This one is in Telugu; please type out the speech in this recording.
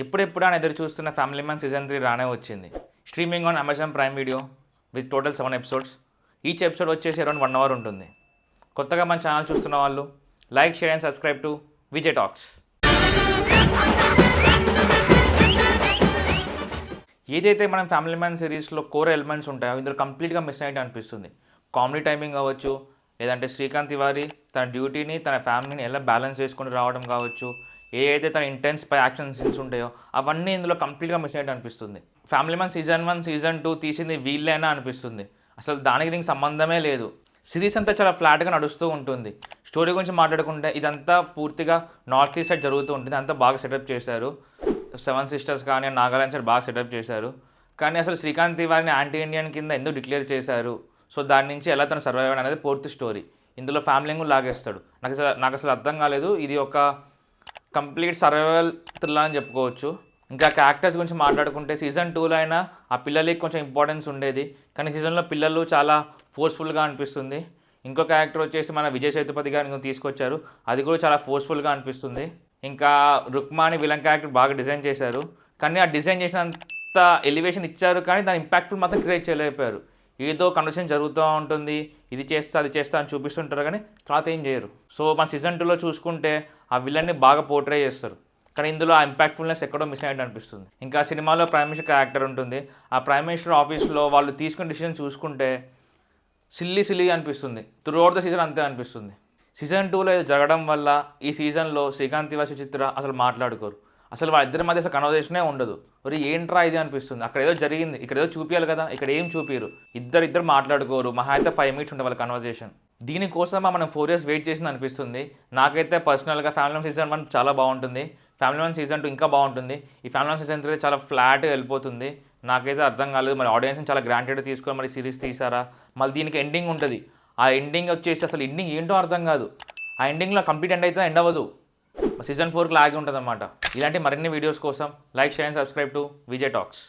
ఎప్పుడెప్పుడు అని ఎదురు చూస్తున్న ఫ్యామిలీ మ్యాన్ సీజన్ 3 రానే వచ్చింది. Streaming on Amazon prime video with total 7 episodes. Each episode వచ్చేసి అరౌండ్ 1 అవర్ ఉంటుంది. కొత్తగా మన ఛానల్ చూస్తున్న వాళ్ళు like, share and subscribe to Vijay talks. ఏదైతే మనం ఫ్యామిలీ మ్యాన్ సిరీస్లో కోర్ ఎలిమెంట్స్ ఉంటాయో ఇందులో కంప్లీట్గా మిస్ అయ్యేట్టు అనిపిస్తుంది. కామెడీ టైమింగ్ కావచ్చు, లేదంటే శ్రీకాంత్ తివారీ తన డ్యూటీని తన ఫ్యామిలీని ఎలా బ్యాలెన్స్ చేసుకొని రావడం కావచ్చు, అయితే తన ఇంటెన్స్ పై యాక్షన్ సీన్స్ ఉంటాయో అవన్నీ ఇందులో కంప్లీట్గా మిస్ అయ్యేట్టు అనిపిస్తుంది. ఫ్యామిలీ మ్యాన్ సీజన్ 1, సీజన్ 2 తీసింది వీళ్ళైనా అనిపిస్తుంది. అసలు దానికి దీనికి సంబంధమే లేదు. సిరీస్ అంతా చాలా ఫ్లాట్గా నడుస్తూ ఉంటుంది. స్టోరీ గురించి మాట్లాడుకుంటే ఇదంతా పూర్తిగా నార్త్ ఈస్ట్ సైడ్ జరుగుతూ ఉంటుంది. అంతా బాగా సెటప్ చేశారు. 7 సిస్టర్స్ కానీ నాగాలాండ్ సైడ్ బాగా సెటప్ చేశారు. కానీ అసలు శ్రీకాంత్ తివారీని యాంటీ ఇండియన్ కింద ఎందుకు డిక్లేర్ చేశారు, సో దాని నుంచి ఎలా తను సర్వైవ్ అయ్యాడు అనేది పూర్తి స్టోరీ. ఇందులో ఫ్యామిలీని కూడా లాగేస్తాడు. నాకు అసలు అర్థం కాలేదు. ఇది ఒక కంప్లీట్ సర్వైవల్ థ్రిల్లర్ అని చెప్పుకోవచ్చు. ఇంకా క్యారెక్టర్స్ గురించి మాట్లాడుకుంటే సీజన్ 2లో అయినా ఆ పిల్లలకి కొంచెం ఇంపార్టెన్స్ ఉండేది, కానీ సీజన్లో పిల్లలు చాలా ఫోర్స్ఫుల్గా అనిపిస్తుంది. ఇంకో క్యారెక్టర్ వచ్చేసి మన విజయ్ సేతుపతి గారిని తీసుకొచ్చారు, అది కూడా చాలా ఫోర్స్ఫుల్గా అనిపిస్తుంది. ఇంకా రుక్మాని విలన్ క్యారెక్టర్ బాగా డిజైన్ చేశారు, కానీ ఆ డిజైన్ చేసినంత ఎలివేషన్ ఇచ్చారు, కానీ దాని ఇంపాక్ట్ఫుల్ మాత్రం క్రియేట్ చేయలేకపోయారు. ఏదో కన్వర్సేషన్ జరుగుతూ ఉంటుంది, ఇది చేస్తా అది చేస్తా అని చూపిస్తుంటారు, కానీ తర్వాత ఏం చేయరు. సో మన సీజన్ 2లో చూసుకుంటే ఆ విలన్ని బాగా పోర్ట్రే చేస్తారు, కానీ ఇందులో ఆ ఇంపాక్ట్ఫుల్నెస్ ఎక్కడో మిస్ అయ్యేట్టు అనిపిస్తుంది. ఇంకా సినిమాలో ప్రైమ్ మినిస్టర్ క్యారెక్టర్ ఉంటుంది. ఆ ప్రైమ్ మినిస్టర్ ఆఫీస్లో వాళ్ళు తీసుకున్న డిసిషన్ చూసుకుంటే సిల్లీ అనిపిస్తుంది. త్రూ అవుట్ ద సీజన్ అంతే అనిపిస్తుంది. సీజన్ 2లో ఇది జరగడం వల్ల ఈ సీజన్లో శ్రీకాంత్ తివారీ, సుచిత్ర అసలు మాట్లాడుకోరు. అసలు వాళ్ళిద్దరి మధ్య అసలు కన్వర్సేషనే ఉండదు. మరి ఏంట్రా ఇది అనిపిస్తుంది. అక్కడ ఏదో జరిగింది, ఇక్కడ ఏదో చూపించాలి కదా, ఇక్కడ ఏం చూపిరు. ఇద్దరు మాట్లాడుకోరు. మహా అయితే 5 మినిట్స్ ఉంటుంది వాళ్ళ కన్వర్సేషన్. దీనికోసమా మనం 4 years వెయిట్ చేసింది అనిపిస్తుంది. నాకైతే పర్సనల్గా ఫ్యామిలీ మ్యాన్ సీజన్ 1 చాలా బాగుంటుంది. ఫ్యామిలీ మ్యాన్ సీజన్ 2 ఇంకా బాగుంటుంది. ఈ ఫ్యామిలీ మ్యాన్ సీజన్ 3 చాలా ఫ్లాట్గా వెళ్ళిపోతుంది. నాకైతే అర్థం కాలేదు. మరి ఆడియన్స్ని చాలా గ్రాంటెడ్ తీసుకొని మరి సిరీస్ తీసారా, మళ్ళీ దీనికి ఎండింగ్ ఉంటుంది. ఆ ఎండింగ్ వచ్చేసి అసలు ఎండింగ్ ఏంటో అర్థం కాదు. ఆ ఎండింగ్లో కంప్లీట్ ఎండ్ అయితే ఎండ్ అవ్వదు. సీజన్ 4కి లాగి ఉంటుంది అన్నమాట. ఇలాంటి మరిన్ని వీడియోస్ కోసం like, share and subscribe to Vijay talks.